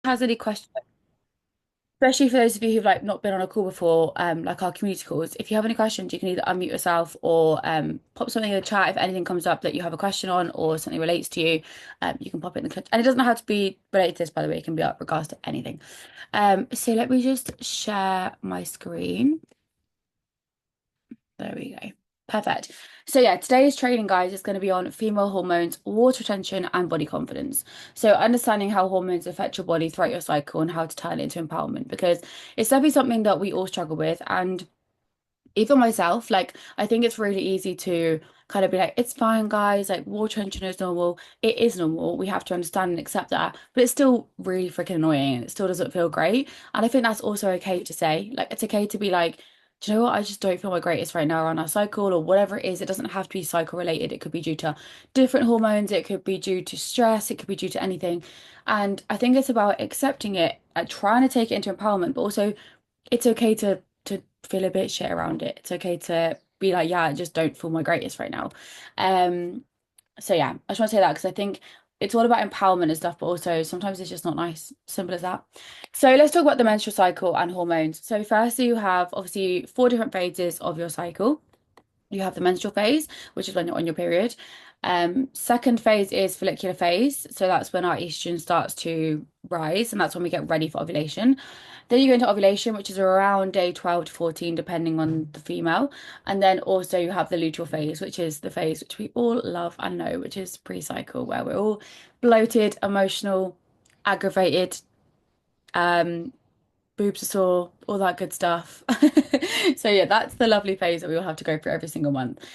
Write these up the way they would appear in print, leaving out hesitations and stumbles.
Has any questions, especially for those of you who've like not been on a call before, like our community calls, if you have any questions, you can either unmute yourself or pop something in the chat if anything comes up that you have a question on or something relates to you. You can pop it in the chat. And it doesn't have to be related to this, by the way, it can be up regards to anything. So let me just share my screen. There we go. Perfect. So yeah, today's training, guys, is going to be on female hormones, water retention, and body confidence. So understanding how hormones affect your body throughout your cycle and how to turn it into empowerment, because it's definitely something that we all struggle with. And even myself, like I think it's really easy to kind of be like, it's fine, guys, like water retention is normal. It is normal. We have to understand and accept that. But it's still really freaking annoying and it still doesn't feel great. And I think that's also okay to say. Like it's okay to be like, do you know what? I just don't feel my greatest right now around our cycle or whatever it is. It doesn't have to be cycle related. It could be due to different hormones. It could be due to stress. It could be due to anything. And I think it's about accepting it, trying to take it into empowerment, but also it's okay to feel a bit shit around it. It's okay to be like, yeah, I just don't feel my greatest right now. Um, so yeah, I just want to say that because I think it's all about empowerment and stuff, but also sometimes it's just not nice. Simple as that. So let's talk about the menstrual cycle and hormones. So firstly, you have obviously four different phases of your cycle. You have the menstrual phase, which is when you're on your period. Second phase is follicular phase. So that's when our estrogen starts to rise, and that's when we get ready for ovulation. Then you go into ovulation, which is around day 12 to 14, depending on the female. And then also you have the luteal phase, which is the phase which we all love and know, which is pre-cycle, where we're all bloated, emotional, aggravated, um, boobs are sore, all that good stuff. So yeah, that's the lovely phase that we all have to go through every single month.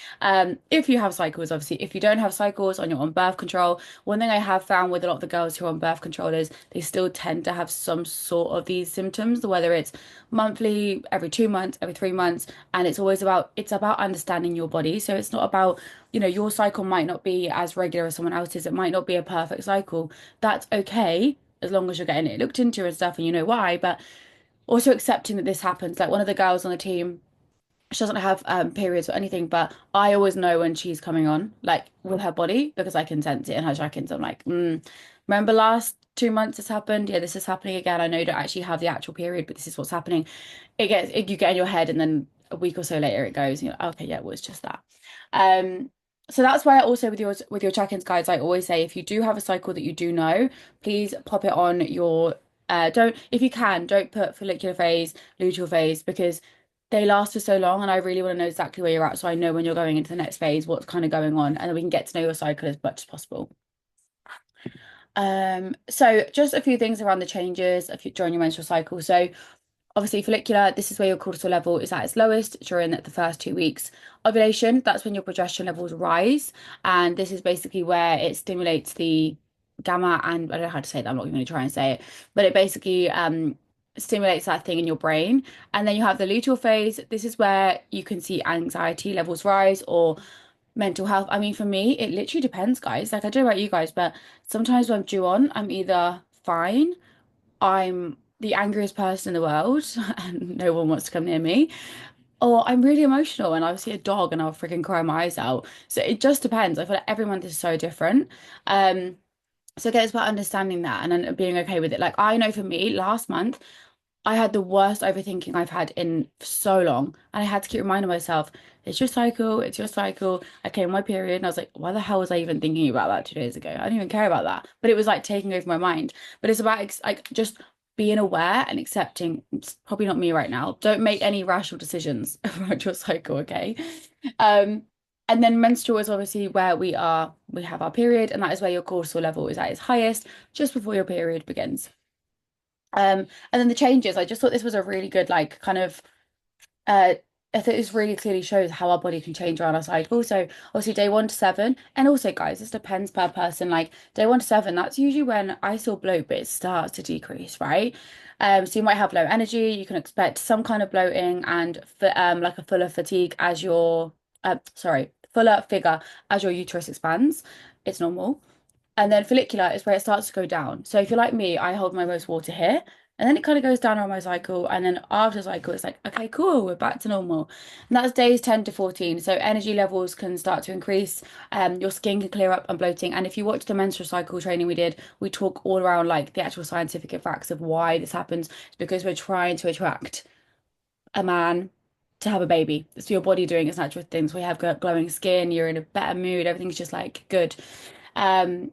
If you have cycles, obviously, if you don't have cycles and you're on birth control, one thing I have found with a lot of the girls who are on birth control is they still tend to have some sort of these symptoms, whether it's monthly, every 2 months, every 3 months, and it's about understanding your body. So it's not about, your cycle might not be as regular as someone else's. It might not be a perfect cycle. That's okay as long as you're getting it looked into and stuff and you know why. But also accepting that this happens. Like one of the girls on the team, she doesn't have periods or anything, but I always know when she's coming on, like with her body, because I can sense it in her check-ins. I'm like, remember last 2 months this happened? Yeah, this is happening again. I know you don't actually have the actual period, but this is what's happening. You get in your head, and then a week or so later it goes, and you're like, okay, yeah, it was just that. Um, so that's why also with your check-ins guides, I always say if you do have a cycle that you do know, please pop it on your don't if you can, don't put follicular phase, luteal phase, because they last for so long and I really want to know exactly where you're at so I know when you're going into the next phase what's kind of going on and then we can get to know your cycle as much as possible. So just a few things around the changes during your menstrual cycle. So obviously follicular, this is where your cortisol level is at its lowest during the first 2 weeks. Ovulation, that's when your progesterone levels rise, and this is basically where it stimulates the gamma, and I don't know how to say that, I'm not going to try and say it, but it basically stimulates that thing in your brain. And then you have the luteal phase. This is where you can see anxiety levels rise or mental health. I mean, for me, it literally depends, guys. Like I don't know about you guys, but sometimes when I'm due on, I'm either fine, I'm the angriest person in the world and no one wants to come near me. Or I'm really emotional and I'll see a dog and I'll freaking cry my eyes out. So it just depends. I feel like every month is so different. Um, so again, it's about understanding that and then being okay with it. Like I know for me, last month I had the worst overthinking I've had in so long. And I had to keep reminding myself, it's your cycle, it's your cycle. I came on my period and I was like, why the hell was I even thinking about that 2 days ago? I don't even care about that. But it was like taking over my mind. But it's about like just being aware and accepting it's probably not me right now. Don't make any rational decisions about your cycle, okay? Um, and then menstrual is obviously where we have our period, and that is where your cortisol level is at its highest, just before your period begins. And then the changes, I just thought this was a really good, like, kind of, uh, I think this really clearly shows how our body can change around our cycle. So, obviously, day 1 to 7, and also, guys, this depends per person. Like, day 1 to 7, that's usually when I still bloat, but it starts to decrease, right? So you might have low energy. You can expect some kind of bloating and like a fuller fatigue as fuller figure as your uterus expands. It's normal. And then follicular is where it starts to go down. So if you're like me, I hold my most water here. And then it kind of goes down around my cycle. And then after cycle, it's like, okay, cool, we're back to normal. And that's days 10 to 14. So energy levels can start to increase. Your skin can clear up and bloating. And if you watch the menstrual cycle training we did, we talk all around like the actual scientific facts of why this happens. It's because we're trying to attract a man to have a baby. So your body doing its natural things. We have glowing skin, you're in a better mood, everything's just like good. Um,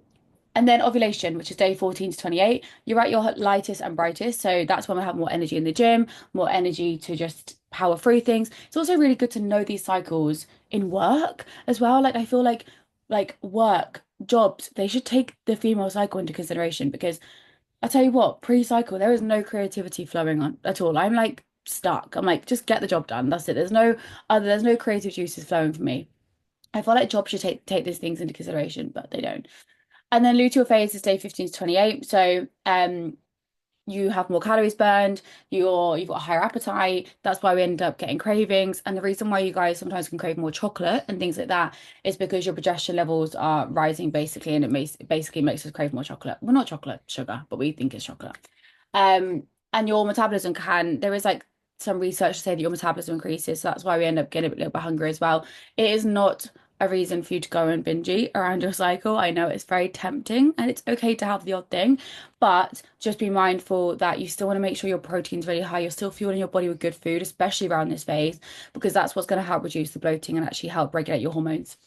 and then ovulation, which is day 14 to 28, you're at your lightest and brightest. So that's when we have more energy in the gym, more energy to just power through things. It's also really good to know these cycles in work as well. Like I feel like work, jobs, they should take the female cycle into consideration because I tell you what, pre-cycle, there is no creativity flowing on at all. I'm like stuck. I'm like, just get the job done. That's it. There's no creative juices flowing for me. I feel like jobs should take these things into consideration, but they don't. And then luteal phase is day 15 to 28. So you have more calories burned, you've got a higher appetite. That's why we end up getting cravings. And the reason why you guys sometimes can crave more chocolate and things like that is because your progesterone levels are rising basically, and basically makes us crave more chocolate. Well, not chocolate, sugar, but we think it's chocolate. And your metabolism there is like some research to say that your metabolism increases, so that's why we end up getting a little bit hungry as well. It is not a reason for you to go and binge eat around your cycle. I know it's very tempting and it's okay to have the odd thing, but just be mindful that you still want to make sure your protein's really high. You're still fueling your body with good food, especially around this phase, because that's what's going to help reduce the bloating and actually help regulate your hormones.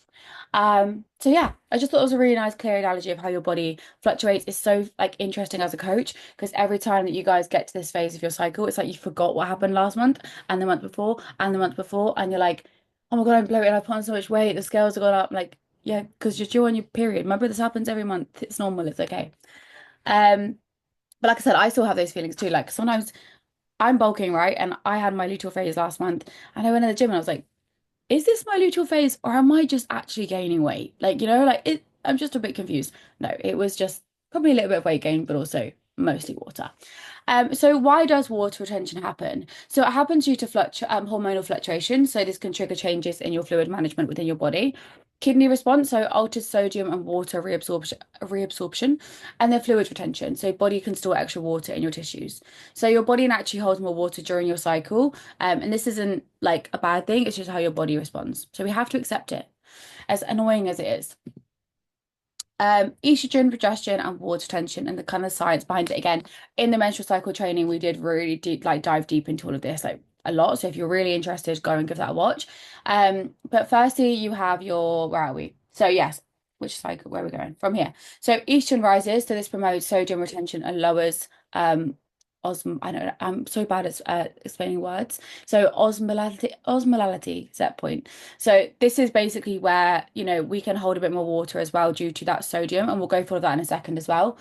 So yeah, I just thought it was a really nice, clear analogy of how your body fluctuates. It's so like interesting as a coach because every time that you guys get to this phase of your cycle, it's like you forgot what happened last month and the month before and the month before, and you're like, oh my God, I'm bloated, I've put on so much weight, the scales have gone up. Like, yeah, because you're due on your period. Remember, this happens every month. It's normal, it's okay. Um, but like I said, I still have those feelings too. Like sometimes I'm bulking, right? And I had my luteal phase last month and I went to the gym and I was like, is this my luteal phase or am I just actually gaining weight? Like, I'm just a bit confused. No, it was just probably a little bit of weight gain, but also mostly water. So why does water retention happen? So it happens due to hormonal fluctuations. So this can trigger changes in your fluid management within your body. Kidney response, so altered sodium and water reabsorption, and then fluid retention. So body can store extra water in your tissues. So your body naturally holds more water during your cycle. And this isn't like a bad thing, it's just how your body responds. So we have to accept it, as annoying as it is. Estrogen, progesterone, and water retention, and the kind of science behind it. Again, in the menstrual cycle training, we did really deep, like dive deep into all of this, like a lot. So if you're really interested, go and give that a watch. But firstly, you have where are we? So yes, which cycle? Where are we going from here? So estrogen rises, so this promotes sodium retention and lowers I don't know, I'm so bad at explaining words. So osmolality set point. So this is basically where, we can hold a bit more water as well due to that sodium, and we'll go through that in a second as well.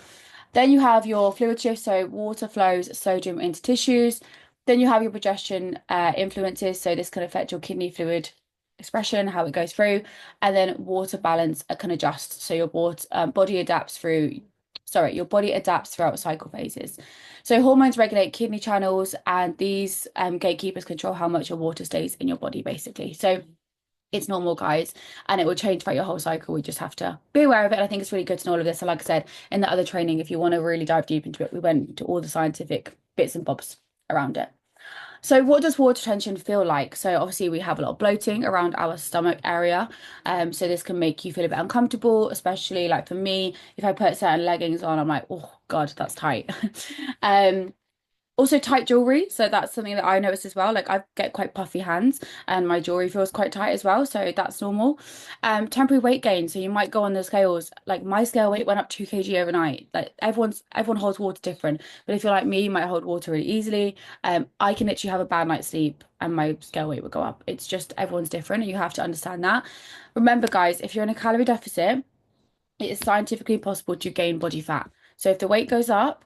Then you have your fluid shift, so water flows sodium into tissues. Then you have your progesterone influences, so this can affect your kidney fluid expression, how it goes through, and then water balance can adjust. So your body adapts throughout cycle phases. So hormones regulate kidney channels, and these gatekeepers control how much your water stays in your body, basically. So it's normal, guys, and it will change throughout your whole cycle. We just have to be aware of it. And I think it's really good to know all of this. So like I said, in the other training, if you want to really dive deep into it, we went into all the scientific bits and bobs around it. So what does water retention feel like? So obviously we have a lot of bloating around our stomach area. So this can make you feel a bit uncomfortable, especially like for me, if I put certain leggings on, I'm like, oh God, that's tight. Um, Also tight jewelry, so that's something that I notice as well. Like I get quite puffy hands and my jewelry feels quite tight as well, so that's normal. Temporary weight gain, so you might go on the scales. Like my scale weight went up 2 kg overnight. Like everyone holds water different, but if you're like me, you might hold water really easily. I can literally have a bad night's sleep and my scale weight will go up. It's just everyone's different and you have to understand that. Remember, guys, if you're in a calorie deficit, it is scientifically possible to gain body fat. So if the weight goes up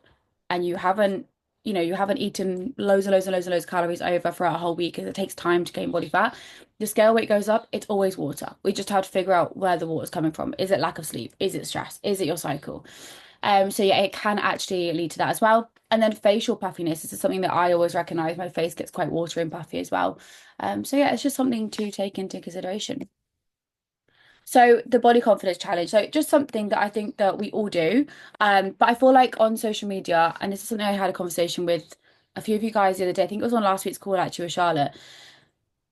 and you haven't eaten loads and loads and loads and loads of calories over for a whole week, because it takes time to gain body fat, the scale weight goes up, it's always water. We just have to figure out where the water's coming from. Is it lack of sleep? Is it stress? Is it your cycle? So yeah, it can actually lead to that as well. And then facial puffiness, this is something that I always recognize. My face gets quite watery and puffy as well. So yeah, it's just something to take into consideration. So the body confidence challenge. So just something that I think that we all do. But I feel like on social media, and this is something I had a conversation with a few of you guys the other day. I think it was on last week's call actually with Charlotte.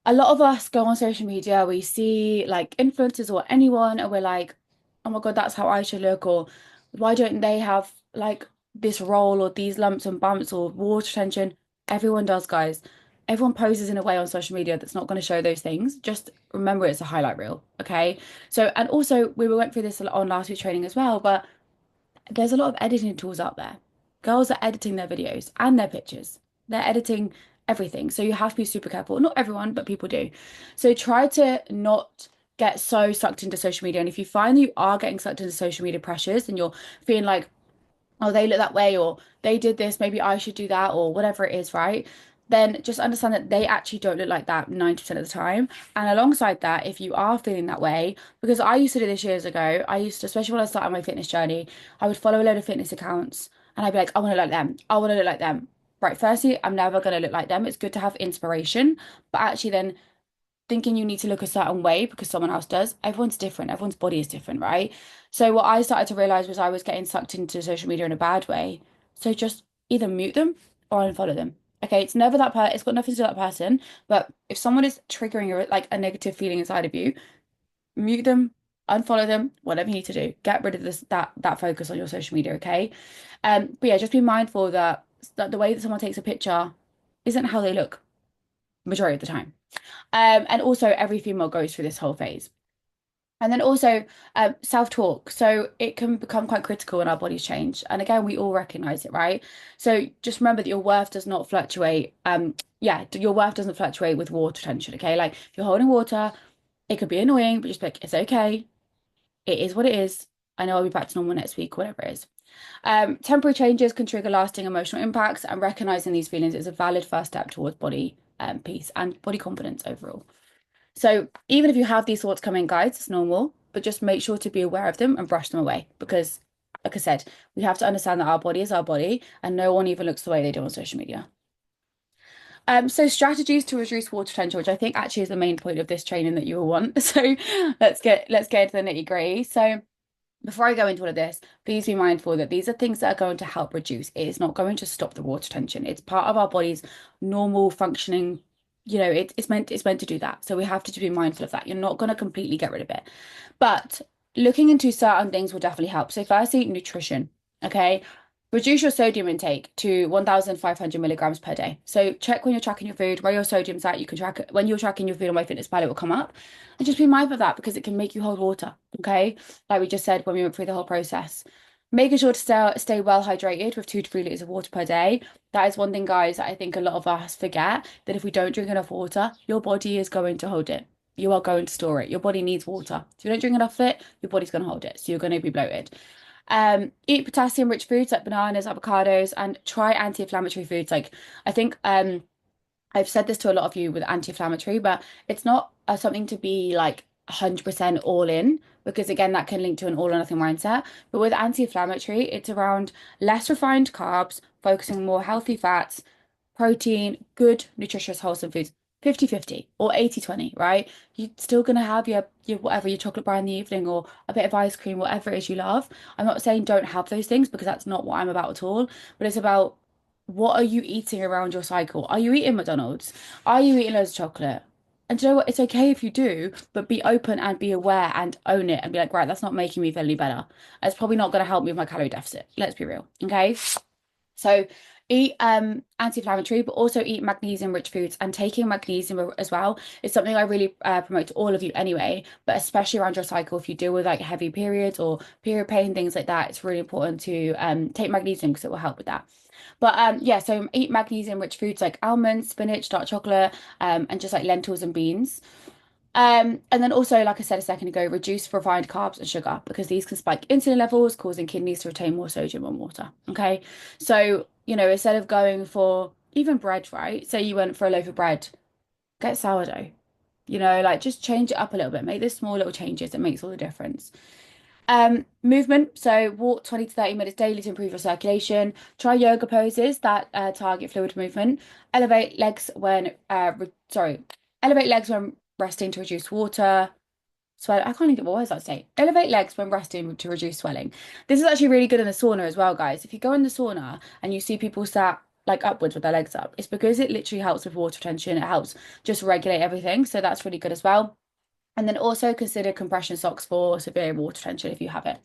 A lot of us go on social media, we see like influencers or anyone, and we're like, oh my God, that's how I should look, or why don't they have like this role or these lumps and bumps or water retention? Everyone does, guys. Everyone poses in a way on social media that's not going to show those things. Just remember it's a highlight reel, okay? So, and also we went through this on last week's training as well, but there's a lot of editing tools out there. Girls are editing their videos and their pictures. They're editing everything. So you have to be super careful. Not everyone, but people do. So try to not get so sucked into social media. And if you find that you are getting sucked into social media pressures and you're feeling like, oh, they look that way, or they did this, maybe I should do that, or whatever it is, right? Then just understand that they actually don't look like that 90% of the time. And alongside that, if you are feeling that way, because I used to do this years ago, I used to, especially when I started my fitness journey, I would follow a load of fitness accounts and I'd be like, I want to look like them. I want to look like them. Right, firstly, I'm never going to look like them. It's good to have inspiration, but actually then thinking you need to look a certain way because someone else does. Everyone's different. Everyone's body is different, right? So what I started to realize was I was getting sucked into social media in a bad way. So just either mute them or unfollow them. Okay, it's never that it's got nothing to do with that person. But if someone is triggering like a negative feeling inside of you, mute them, unfollow them, whatever you need to do. Get rid of this that focus on your social media, okay? But yeah, just be mindful that the way that someone takes a picture isn't how they look majority of the time. And also every female goes through this whole phase. And then also self-talk. So it can become quite critical when our bodies change. And again, we all recognize it, right? So just remember that your worth does not fluctuate. Yeah, your worth doesn't fluctuate with water tension, okay? Like if you're holding water, it could be annoying, but just be like, it's okay. It is what it is. I know I'll be back to normal next week, whatever it is. Temporary changes can trigger lasting emotional impacts, and recognizing these feelings is a valid first step towards body peace and body confidence overall. So even if you have these thoughts coming, guys, it's normal, but just make sure to be aware of them and brush them away because, like I said, we have to understand that our body is our body and no one even looks the way they do on social media. So strategies to reduce water retention, which I think actually is the main point of this training that you will want. So let's get into the nitty-gritty. So before I go into all of this, please be mindful that these are things that are going to help reduce. It is not going to stop the water tension. It's part of our body's normal functioning. It's meant to do that. So we have to be mindful of that. You're not going to completely get rid of it. But looking into certain things will definitely help. So firstly, nutrition. Okay. Reduce your sodium intake to 1,500 milligrams per day. So check when you're tracking your food, where your sodium's at. You can track it when you're tracking your food on MyFitnessPal, it will come up. And just be mindful of that because it can make you hold water. Okay. Like we just said when we went through the whole process. Making sure to stay well hydrated with 2 to 3 liters of water per day. That is one thing, guys, that I think a lot of us forget that if we don't drink enough water, your body is going to hold it. You are going to store it. Your body needs water. If you don't drink enough of it, your body's going to hold it. So you're going to be bloated. Eat potassium-rich foods like bananas, avocados, and try anti-inflammatory foods. Like I think I've said this to a lot of you with anti-inflammatory, but it's not something to be like 100% all in because again that can link to an all or nothing mindset. But with anti-inflammatory, it's around less refined carbs, focusing more healthy fats, protein, good, nutritious, wholesome foods. 50-50 or 80-20, right? You're still gonna have your whatever, your chocolate bar in the evening or a bit of ice cream, whatever it is you love. I'm not saying don't have those things because that's not what I'm about at all, but it's about what are you eating around your cycle? Are you eating McDonald's? Are you eating loads of chocolate? And do you know what? It's okay if you do, but be open and be aware and own it and be like, right, that's not making me feel any better. It's probably not going to help me with my calorie deficit. Let's be real. Okay. So eat anti-inflammatory, but also eat magnesium-rich foods. And taking magnesium as well is something I really promote to all of you anyway, but especially around your cycle. If you deal with like heavy periods or period pain, things like that, it's really important to take magnesium because it will help with that. But yeah, so eat magnesium-rich foods like almonds, spinach, dark chocolate, and just like lentils and beans. And then also, like I said a second ago, reduce refined carbs and sugar because these can spike insulin levels, causing kidneys to retain more sodium and water. Okay. So, instead of going for even bread, right? Say you went for a loaf of bread, get sourdough. Like just change it up a little bit. Make these small little changes. It makes all the difference. Movement. So walk 20 to 30 minutes daily to improve your circulation. Try yoga poses that target fluid movement. Elevate legs when resting to reduce water. swell. I can't even get my words out today. Elevate legs when resting to reduce swelling. This is actually really good in the sauna as well, guys. If you go in the sauna and you see people sat like upwards with their legs up, it's because it literally helps with water retention. It helps just regulate everything. So that's really good as well. And then also consider compression socks for severe water retention if you have it.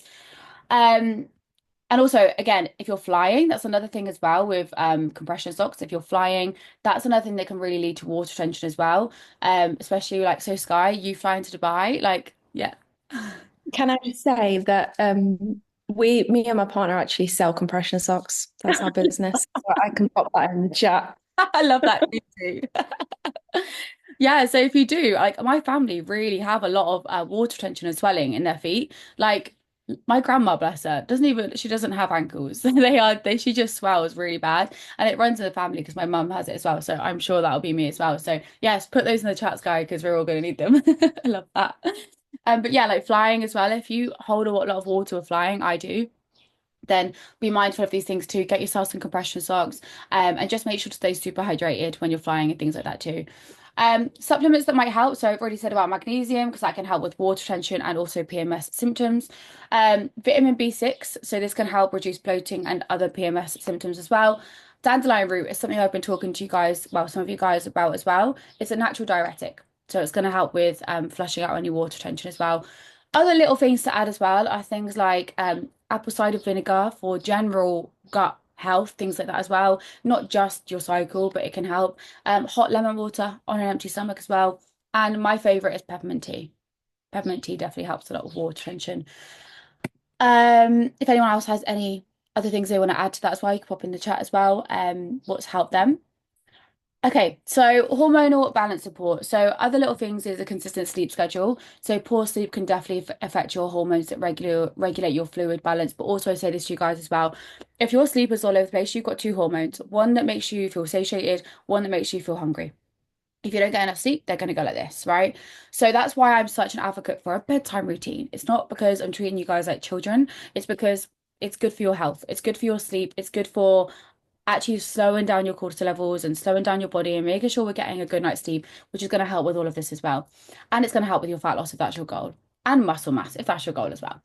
Um, and also, again, if you're flying, that's another thing as well with compression socks. If you're flying, that's another thing that can really lead to water retention as well. Especially like, so Sky, you flying to Dubai, like, yeah. Can I just say that me and my partner actually sell compression socks. That's our business. So I can pop that in the chat. I love that. Me too. Yeah, so if you do, like my family really have a lot of water retention and swelling in their feet. Like my grandma, bless her, she doesn't have ankles. She just swells really bad. And it runs in the family because my mum has it as well. So I'm sure that'll be me as well. So yes, put those in the chat, Sky, because we're all going to need them. I love that. But yeah, like flying as well. If you hold a lot of water with flying, I do, then be mindful of these things too. Get yourself some compression socks, and just make sure to stay super hydrated when you're flying and things like that too. Supplements that might help. So I've already said about magnesium because that can help with water retention and also PMS symptoms. Vitamin B6, so this can help reduce bloating and other PMS symptoms as well. Dandelion root is something I've been talking to you guys, well, some of you guys about as well. It's a natural diuretic, so it's going to help with flushing out any water retention as well. Other little things to add as well are things like apple cider vinegar for general gut health, things like that as well. Not just your cycle, but it can help. Hot lemon water on an empty stomach as well. And my favorite is peppermint tea. Peppermint tea definitely helps a lot with water retention. If anyone else has any other things they want to add to that as well, you can pop in the chat as well. What's helped them. Okay, so hormonal balance support. So other little things is a consistent sleep schedule. So poor sleep can definitely affect your hormones that regulate your fluid balance. But also I say this to you guys as well. If your sleep is all over the place, you've got two hormones. One that makes you feel satiated, one that makes you feel hungry. If you don't get enough sleep, they're going to go like this, right? So that's why I'm such an advocate for a bedtime routine. It's not because I'm treating you guys like children. It's because it's good for your health. It's good for your sleep. It's good for actually slowing down your cortisol levels and slowing down your body and making sure we're getting a good night's sleep, which is going to help with all of this as well. And it's going to help with your fat loss if that's your goal, and muscle mass if that's your goal as well.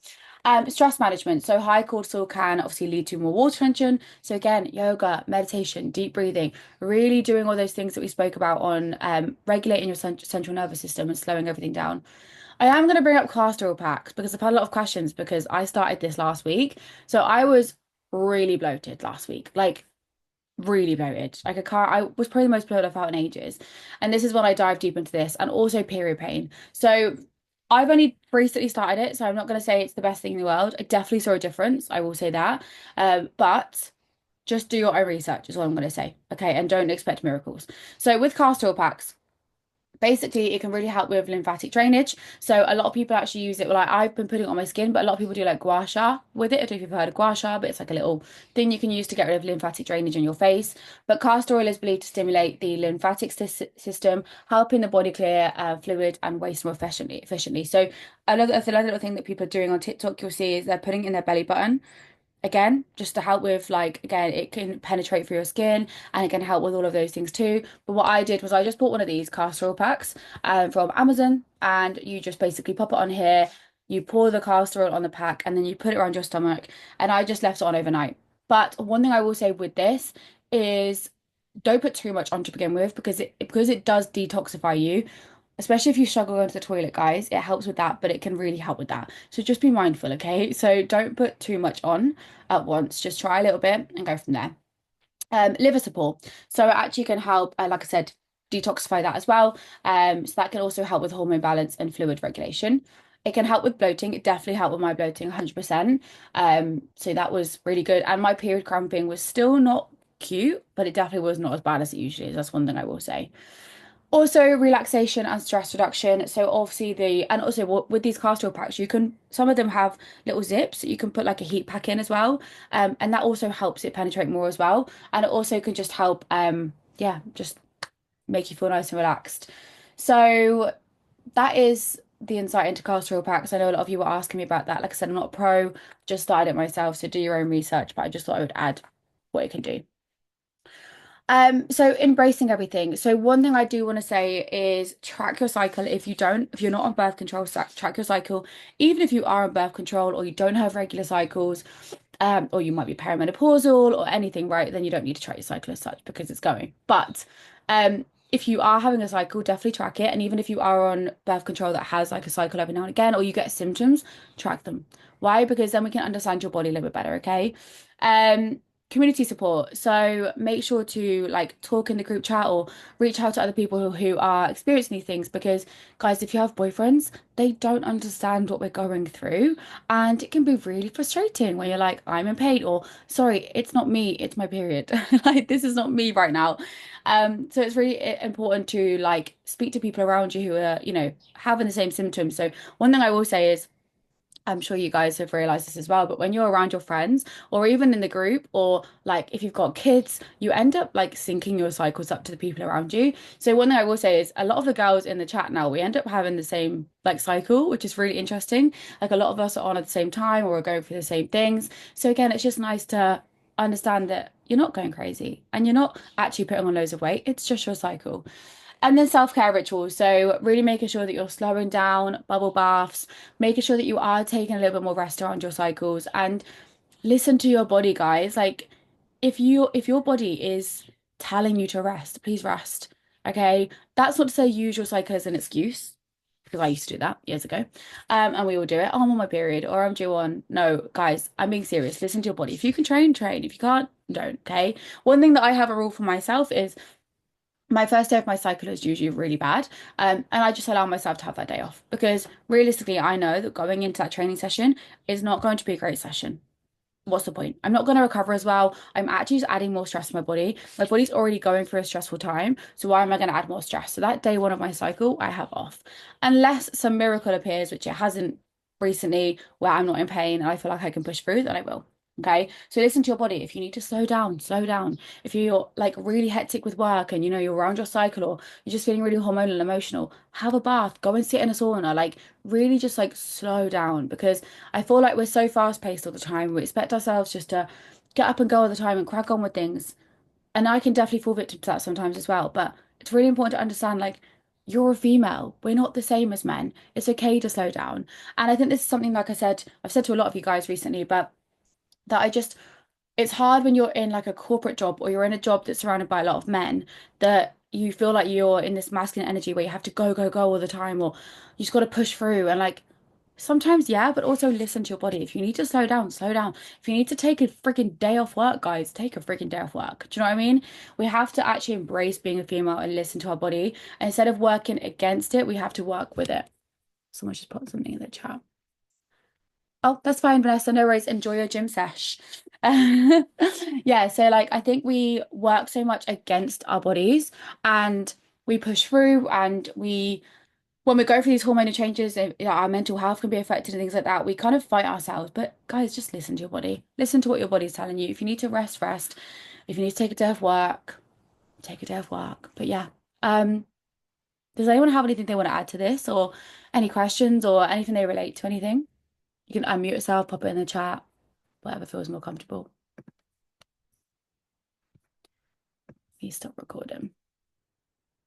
Stress management. So high cortisol can obviously lead to more water retention. So again, yoga, meditation, deep breathing, really doing all those things that we spoke about on regulating your central nervous system and slowing everything down. I am going to bring up castor oil packs because I've had a lot of questions because I started this last week. So I was really bloated last week. Like really bloated. Like I was probably the most bloated I've felt in ages. And this is when I dive deep into this and also period pain. So I've only recently started it, so I'm not going to say it's the best thing in the world. I definitely saw a difference. I will say that. But just do your own research is what I'm going to say. Okay. And don't expect miracles. So with castor oil packs, basically it can really help with lymphatic drainage. So a lot of people actually use it, like I've been putting it on my skin, but a lot of people do like gua sha with it. I don't know if you've heard of gua sha, but it's like a little thing you can use to get rid of lymphatic drainage in your face. But castor oil is believed to stimulate the lymphatic system, helping the body clear fluid and waste more efficiently. So another little thing that people are doing on TikTok, you'll see is they're putting it in their belly button, again, just to help with, like, again, it can penetrate through your skin and it can help with all of those things too. But what I did was I just bought one of these castor oil packs from Amazon, and you just basically pop it on here, you pour the castor oil on the pack, and then you put it around your stomach. And I just left it on overnight. But one thing I will say with this is don't put too much on to begin with because it does detoxify you, especially if you struggle going to the toilet, guys. It helps with that, but it can really help with that. So just be mindful, okay? So don't put too much on at once. Just try a little bit and go from there. Liver support. So it actually can help, like I said, detoxify that as well. So that can also help with hormone balance and fluid regulation. It can help with bloating. It definitely helped with my bloating 100%. So that was really good. And my period cramping was still not cute, but it definitely was not as bad as it usually is. That's one thing I will say. Also, relaxation and stress reduction. So obviously and also with these castor packs, some of them have little zips that you can put like a heat pack in as well. And that also helps it penetrate more as well. And it also can just help, yeah, just make you feel nice and relaxed. So that is the insight into castor packs. I know a lot of you were asking me about that. Like I said, I'm not a pro, just started it myself. So do your own research, but I just thought I would add what it can do. So embracing everything. So one thing I do want to say is track your cycle. If you're not on birth control, track your cycle. Even if you are on birth control or you don't have regular cycles, or you might be perimenopausal or anything, right? Then you don't need to track your cycle as such because it's going. But if you are having a cycle, definitely track it. And even if you are on birth control that has like a cycle every now and again, or you get symptoms, track them. Why? Because then we can understand your body a little bit better, okay? Um, Community support. So make sure to like talk in the group chat or reach out to other people who are experiencing these things because guys, if you have boyfriends, they don't understand what we're going through. And it can be really frustrating when you're like, I'm in pain, or sorry, it's not me, it's my period. Like this is not me right now. So it's really important to like speak to people around you who are, having the same symptoms. So one thing I will say is I'm sure you guys have realized this as well, but when you're around your friends or even in the group or like if you've got kids, you end up like syncing your cycles up to the people around you. So one thing I will say is a lot of the girls in the chat now, we end up having the same like cycle, which is really interesting. Like a lot of us are on at the same time or we're going through the same things. So again, it's just nice to understand that you're not going crazy and you're not actually putting on loads of weight. It's just your cycle. And then self-care rituals. So really making sure that you're slowing down, bubble baths, making sure that you are taking a little bit more rest around your cycles and listen to your body, guys. Like if your body is telling you to rest, please rest. Okay. That's not to say use your cycle as an excuse. Because I used to do that years ago. And we all do it. Oh, I'm on my period or I'm due on. No, guys, I'm being serious. Listen to your body. If you can train, train. If you can't, don't. Okay. One thing that I have a rule for myself is my first day of my cycle is usually really bad. And I just allow myself to have that day off because realistically, I know that going into that training session is not going to be a great session. What's the point? I'm not going to recover as well. I'm actually just adding more stress to my body. My body's already going through a stressful time. So why am I going to add more stress? So that day one of my cycle, I have off. Unless some miracle appears, which it hasn't recently, where I'm not in pain and I feel like I can push through, then I will. Okay. So listen to your body. If you need to slow down, slow down. If you're like really hectic with work and you're around your cycle or you're just feeling really hormonal and emotional, have a bath, go and sit in a sauna. Like really just like slow down because I feel like we're so fast paced all the time. We expect ourselves just to get up and go all the time and crack on with things. And I can definitely fall victim to that sometimes as well. But it's really important to understand like you're a female. We're not the same as men. It's okay to slow down. And I think this is something like I said, I've said to a lot of you guys recently, but that I just it's hard when you're in like a corporate job or you're in a job that's surrounded by a lot of men that you feel like you're in this masculine energy where you have to go, go, go all the time or you just got to push through and like sometimes yeah, but also listen to your body. If you need to slow down, slow down. If you need to take a freaking day off work, guys, take a freaking day off work. Do you know what I mean? We have to actually embrace being a female and listen to our body. And instead of working against it, we have to work with it. Someone just put something in the chat. Oh, that's fine, Vanessa. No worries. Enjoy your gym sesh. Yeah, so like I think we work so much against our bodies and we push through and we when we go through these hormonal changes, our mental health can be affected and things like that. We kind of fight ourselves. But guys, just listen to your body. Listen to what your body's telling you. If you need to rest, rest. If you need to take a day off work, take a day off work. But yeah. Um, does anyone have anything they want to add to this or any questions or anything they relate to anything? You can unmute yourself, pop it in the chat, whatever feels more comfortable. Please stop recording.